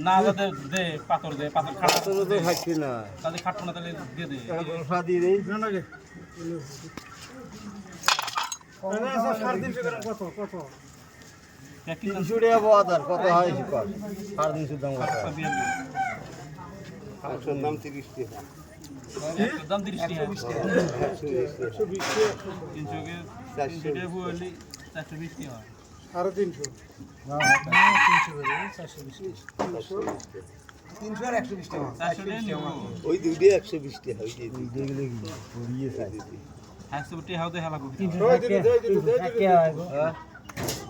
না দে পাথর দে পাথর খাটো দে খাচ্ছি না তাহলে খাটো না তাহলে দিয়ে দে গোসা দিয়ে দেই না রে কত কত 300 টাকা বাজার কত হয় কত 350 দাম কত আটশোর দাম 30 টাকা দাম 30 টাকা 120 টাকা 120 টাকা 300 কে 400 টাকা বলি 420 টাকা আর 300 না 300 বলি 420 300 আর 120 টাকা 420 টাকা ওই দুইটা 120 টাকা ওই যে দুইগুলো কি পড়িয়ে খাই 100 টাকা হাওতে হেলা করবি 300 টাকা হ্যাঁ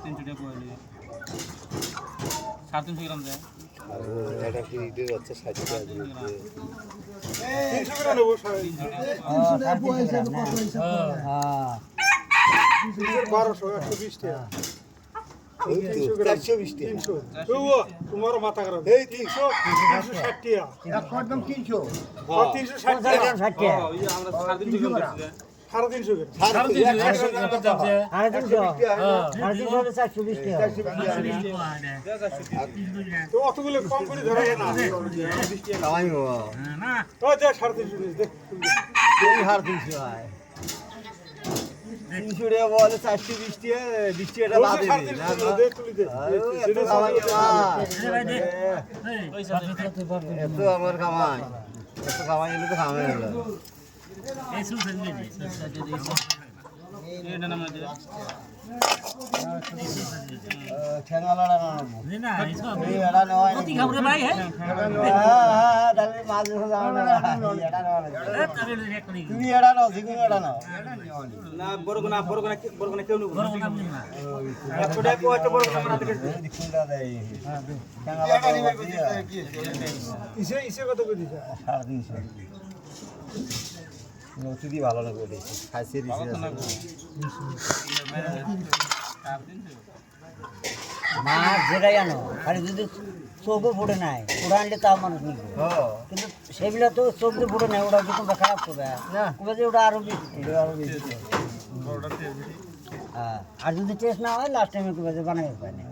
300 টাকা বলি 350 গ্রাম দেয় এটা কি দিতে যাচ্ছে 60 টাকা 300 গ্রাম নেব 300 টাকা পয়সা কত হইছে হ্যাঁ 1200 120 টাকা 420 টাকা 300 ও তোমার মাথা খারাপ এই 300 360 টাকা একদম 300 হ্যাঁ 360 টাকা 60 টাকা ওই আমরা 350 গ্রাম দিছি 350 তো অতগুলো কম করে ধরা না কামাই না তো যা 350 দে এই 350 হয় 300 টাকা বলে 420 টাকা 20 টাকা বাদ দে তুলি দে এত আমার কামাই এত কামাই হলে তো কামাই হলো এই সুসন দিয়ে এটা নাম আছে ঠ্যাঙ্গালাড়া না না এই সব এই এড়া নয় কত খাবরে ভাই হ্যাঁ হ্যাঁ ডালে মাছ যাও না এড়া নয় তুমি এড়া নাও জিগুন এড়া নাও না বড়গনা কেউ নো বড়গনা না একটা কত বড়গনা আমরা দেখে দেখুনটা দেই হ্যাঁ ঠ্যাঙ্গালাড়া ইসে কত করে দিছে 350 নতুন দি ভালো লাগে বলেছি খাইছে দিছে মা যেটাই আনো আর যদি চোখে ফুটে নাই ওরা আনলে তাও মানুষ নিবে কিন্তু সেগুলো তো চোখে ফুটে নাই ওরা কিন্তু খারাপ করবে না যে ওটা আরো বেশি হ্যাঁ আর যদি টেস্ট না হয় লাস্ট টাইমে কবে বানাই পায় না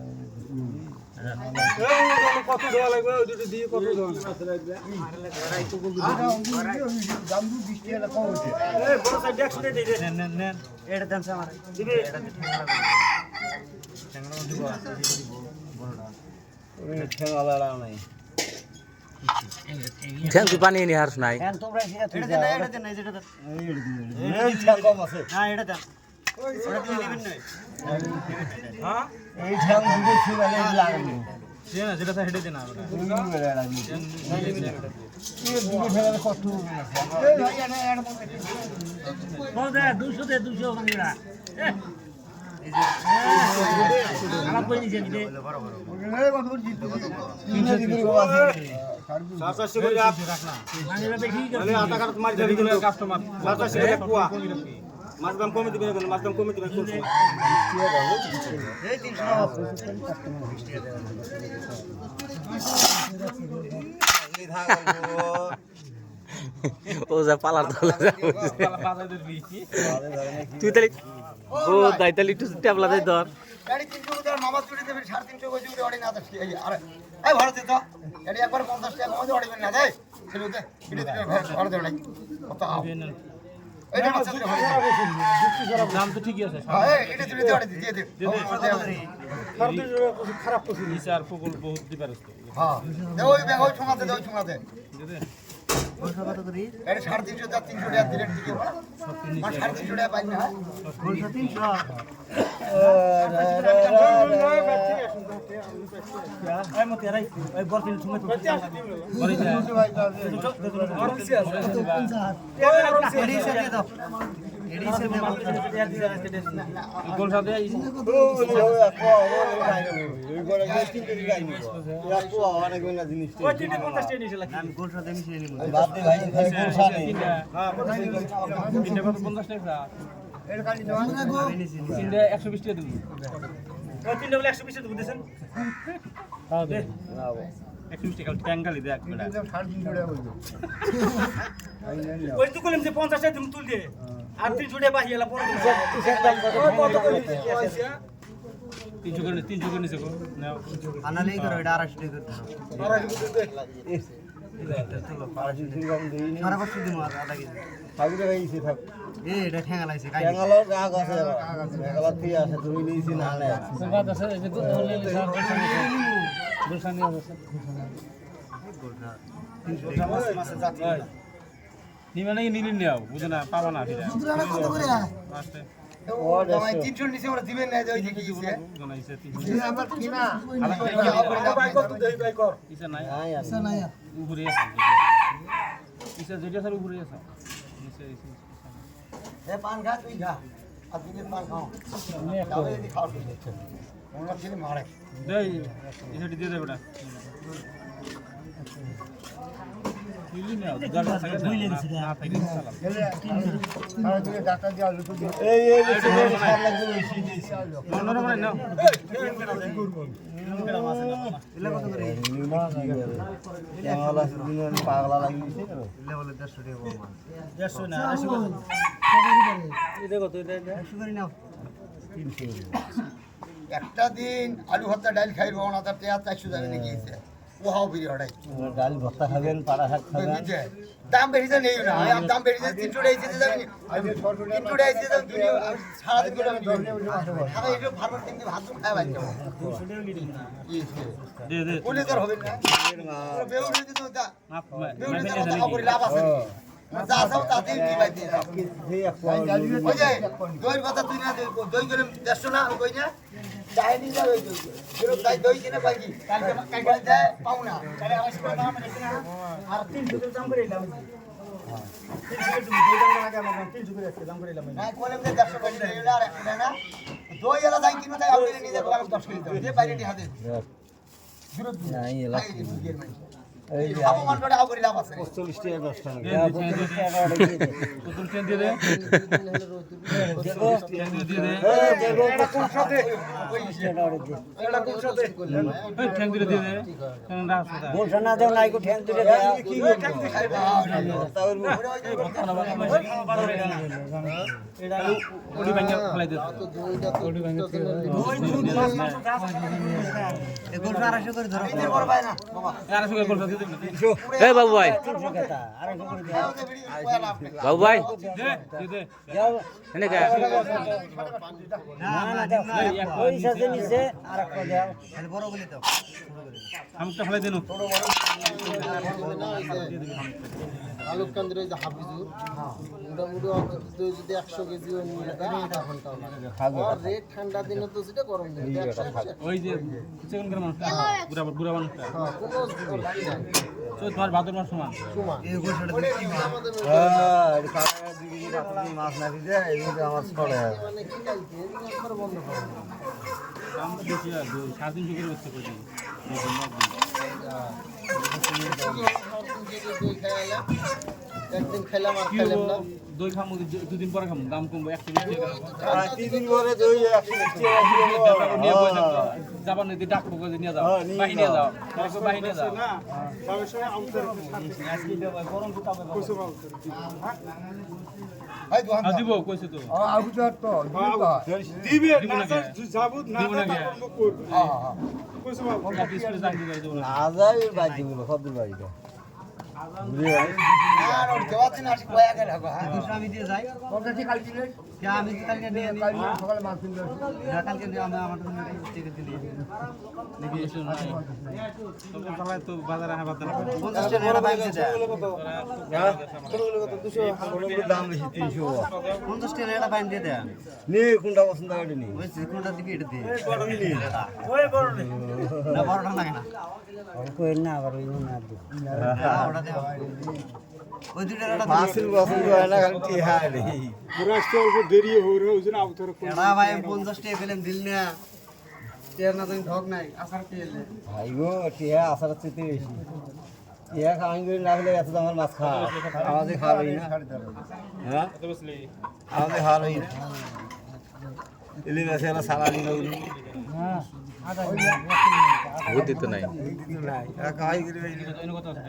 কত দেওয়া লাগবে ওই দুটো দিয়ে কত দেওয়া লাগবে দাম 20 টাকা কম হচ্ছে এই বড় সাইড 100 টাকা দিয়ে নেন এটা দাম আমার দিবি এটা ঠ্যাংলা দিব বড়টা ওই ঠ্যাংলা নাই ঠ্যাং তো পানি নি হারস নাই ঠ্যাং তোমরা এটা দেন এটা দেন যেটা এই ঠ্যাং কম আছে হ্যাঁ এটা দেন ওটা দিয়ে দিবেন না হ্যাঁ এই ঠ্যাং দুটো ছিলালে লাগবে দেন না যেটা হেডে দেন ওটা এই দুটো ঠ্যাংলে কষ্ট হবে না এই ভাই এটা বল দে 200 দে 200 বাংলা এই যে আলাপ কই নিছে দিতে এই কত করে জিততে কত 300 দিবি বাবা 700 করে রাখ না মানে বেশি করে আটা কাট মার দিবি কাস্টমার 700 করে কুয়া মাছ দাম কমে দিবেন মাছ দাম কমে দিবেন কোন সময় এই 300 কাস্টমার 20 টাকা ও যা পালার তোলা যা তুই তাহলে ও দাই তাহলে একটু ট্যাবলা দে ধর গাড়ি 300 টাকা মামা চুরি দেবে 350 কই চুরি অড়ি না দে আরে এই ভাড়া দে তো গাড়ি একবার 50 টাকা কমে অড়িবেন না দে ছেলে দে ভিডিও দিবে ভাড়া দে নাই কত এটা মাছ চুরি হয় দাম তো ঠিকই আছে হ্যাঁ এটা চুরি দে অড়ি দিয়ে দে খারাপ পছন্দ নিচার পুকুল বহুত দিবারস্ত হ্যাঁ দে ওই ব্যাগ ওই ঠোঙাতে দে ওই ঠোঙাতে দে ওই কত করি এটা 350 300 টাকা দিলেন ঠিক আছে একটা দিন আলু ভর্তা ডাল খাইব না তার 400 যাবে নাকি ওহাও বিরি হড়াই ডাল ভর্তা খাবেন পাড়া শাক খাবেন দাম বেশি নেই না আমি দাম বেশি 300 টাকা দিতে যাবেন 300 টাকা দিতে যাবেন দুনিয়া সারা দিন করে আমি এটা ভালো কিন্তু ভাত খাই বাইতে 200 টাকা লিটার দে দে বলে তোর হবে না বেউরে দিতে দা বেউরে দিতে খবর লাভ আছে যা যাও তাতেই কি বাইতে ওই যে দই কথা তুই না দই করে 150 না কই না চাইনি যা ওই দই পুরো তাই দই কিনে পাইকি কালকে যায় পাও না তাহলে আমার সঙ্গে দাম আছে না আর 300 টাকা দাম করে দিলাম 300 টাকা দই দাম লাগে আমার 300 করে আছে দাম করে দিলাম না কোলে মে 150 টাকা দিলে আর একটা না দই এলা যাই কিনে তাই আপনি নিজে করে 10 করে দাও এই বাইরে হাতে বিরোধ নাই এলা এই অপমান করে আও করে লাভ আছে 45 টাকা 10 টাকা পুতুল চেন দিয়ে দে এটা কোন সাথে এটা কোন সাথে এই ঠ্যাং দিয়ে দে ঠ্যাং রাখ বলছ না দাও নাই কো ঠ্যাং দিয়ে দে কি ঠ্যাং দিয়ে খাইবা তাওর এটা ওডি ভাঙা ফলাই দে ওডি ভাঙা এ গোল 200 করে ধরো এই বড় ভাই না বাবা 200 করে গোল দিয়ে দে এ বাবু ভাই বাবু ভাই যাও এনে কা না পয়সা যে নিছে আর একটা দাও খালি বড় বলি তো আমটা ফলাই দেনু আলু কান্দ্রে যে হাফিজুর মোটামুটি যদি 100 কেজি নিয়ে যায় আধা ঘন্টা লাগে আর রেট ঠান্ডা দিনে তো সেটা গরম দিনে ওই যে চিকন করে মানুষ বুড়া মানুষটা কোনো নাই তো তোমার ভাদর মাস সমান এই গোছাটা দেখি হ্যাঁ এই কাটা দিবি মাছ না দিতে এই আমার চলে মানে কি লাগছে একবার বন্ধ করো দাম বেশি আর 350 করে হচ্ছে কই একদিন খেলাম আর খেলাম না দই খামু দুদিন পরে খামু দাম কমবো 1 টাকা তিন দিন পরে দই 100 নিয়ে বই থাকতো যাবার নদী ডাকবো করে নিয়ে যাও বাহি নিয়ে যাও বাহি নিয়ে যাও না সবাই সবাই আউটার আজকে গরম তো তাবে ভাই দোকান দিব কইছে তো আবু চাট তো দিবে না যাবুত না করব হ্যাঁ কইছে বাবু না যাই বাজি বলো সব দিন বাড়িতে আর ওর দেওয়া আছে না আসি কয়া গেল হ্যাঁ দুশো আমি দিয়ে যাই পঞ্চাশটি কালকে আমি কি কালকে নিয়ে নিই সকালে মাছ কিনতে কালকে দিয়ে আমি আমার থেকে দিয়ে দেখি এসে সবাই তো বাজারে হ্যাঁ বাজারে 50 টাকা বাইরে দেয় দাম বেশি 300 50 টাকা এটা বাইরে দিয়ে দেয় নে কোনটা পছন্দ করে নি ওই কোনটা দিবি এটা দিয়ে ওই বড় নেই না বড়টা লাগে না কই না আবার ওই না ওটা দে ওই দুটো এটা মাছের পছন্দ হয় না খালি টিহা নেই এরা ভাই 50 টাকা পেলাম দিল না তেল না তুমি ঠক নাই আসার তেল ভাই গো টিহা আসার চেয়ে বেশি টিহা খাওয়াই করে না হলে এত দামের মাছ খাওয়া আমাদের খাওয়াই না হ্যাঁ আমাদের খাওয়াই না ইলি মাছ এরা সালানি না উনি বুদ্ধি তো নাই নাই এরা খাওয়াই করে কত আছে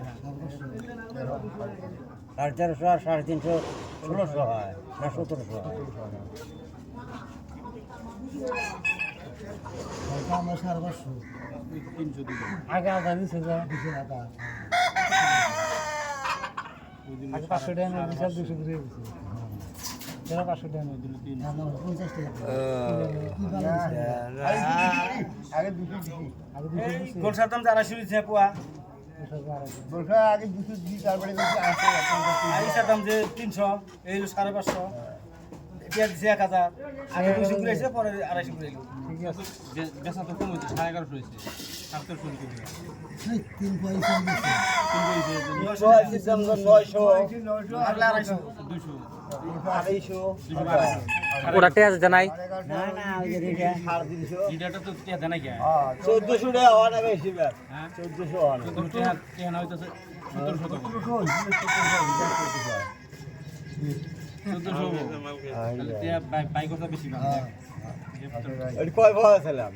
450 আর 350 1600 হয় না 1700 হয় আগে আধা নিচে যা দিছে আধা আগে 500 টাকা নিয়ে বিশাল 200 করে দিছে যারা 500 টাকা নিয়ে দিল 50 টাকা আগে 200 গোলসার দাম 400 দিছে পোয়া বলছা আগে 200 দি তারপরে বেশি আসে আইসার দাম যে 300 এই 550 এটা দিছে 1000 আগে 200 করে এসে পরে 250 করে এলো ঠিক আছে বেচা তো কম হয়েছে 1150 হয়েছে 750 করে দাম 900 আগলা 250 200 250 ওটা টেস্ট জানাই না না ওই যে রেখা 350 ইডাটা তো টিয়া দেনা কি 1400 টাকা হওয়া না বেশি ব্যাস হ্যাঁ 1400 হওয়া না তো টিয়া টিয়া না হইতাছে 1700 টাকা 1400 টিয়া বাইক করতে বেশি না এটি কয় ভাড়া ছিলাম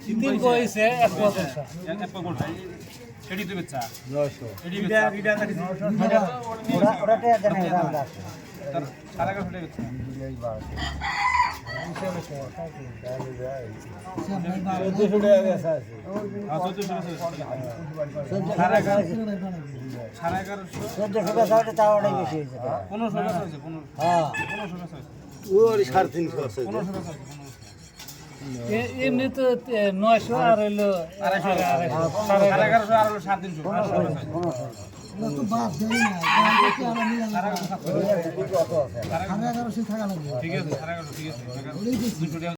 3 কইছে 1 বছর এক পগল সেটি তো বেচা 900 এটি বেচা এটা ওটা টাকা দেন দাম আছে তার 1150 টাকা বেচা 1400 টাকা বেচা আছে আর 1400 সারা গাড়ি 1150 1400 টাকা হলে তাও ওটাই বেশি হয়েছে 1500 টাকা আছে 1500 হ্যাঁ 1500 টাকা আছে ওর 350 আছে 1500 টাকা আছে এমনি তো 900 আর হইলো 1150 আর হলো 350 1500 ঠিক আছে 1150 ঠিক আছে 200 টাকা